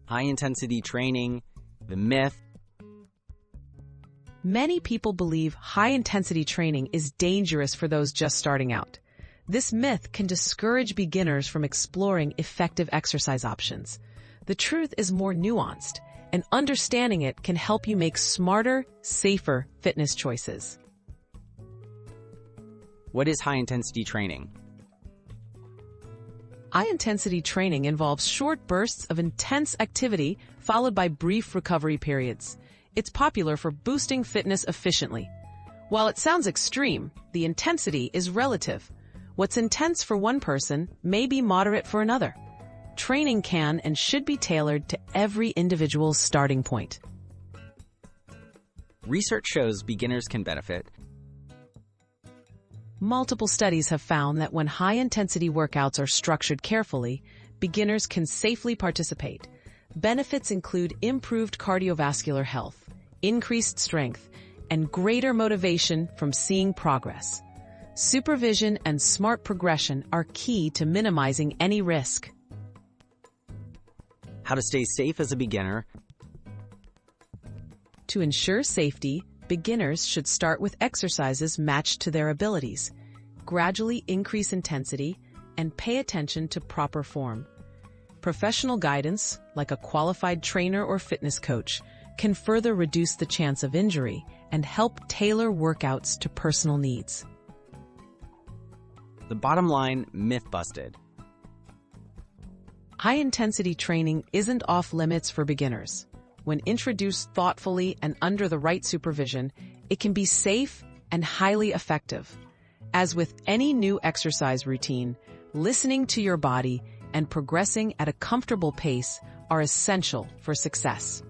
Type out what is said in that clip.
high-intensity training, the myth. Many people believe high-intensity training is dangerous for those just starting out. This myth can discourage beginners from exploring effective exercise options. The truth is more nuanced, and understanding it can help you make smarter, safer fitness choices. What is high-intensity training? High-intensity training involves short bursts of intense activity followed by brief recovery periods. It's popular for boosting fitness efficiently. While it sounds extreme, the intensity is relative. What's intense for one person may be moderate for another. Training can and should be tailored to every individual's starting point. Research shows beginners can benefit. Multiple studies have found that when high-intensity workouts are structured carefully, beginners can safely participate. Benefits include improved cardiovascular health, increased strength, and greater motivation from seeing progress. Supervision and smart progression are key to minimizing any risk. How to stay safe as a beginner. To ensure safety, beginners should start with exercises matched to their abilities, gradually increase intensity, and pay attention to proper form. Professional guidance, like a qualified trainer or fitness coach, can further reduce the chance of injury and help tailor workouts to personal needs. The bottom line, myth busted. High-intensity training isn't off limits for beginners. When introduced thoughtfully and under the right supervision, it can be safe and highly effective. As with any new exercise routine, listening to your body and progressing at a comfortable pace are essential for success.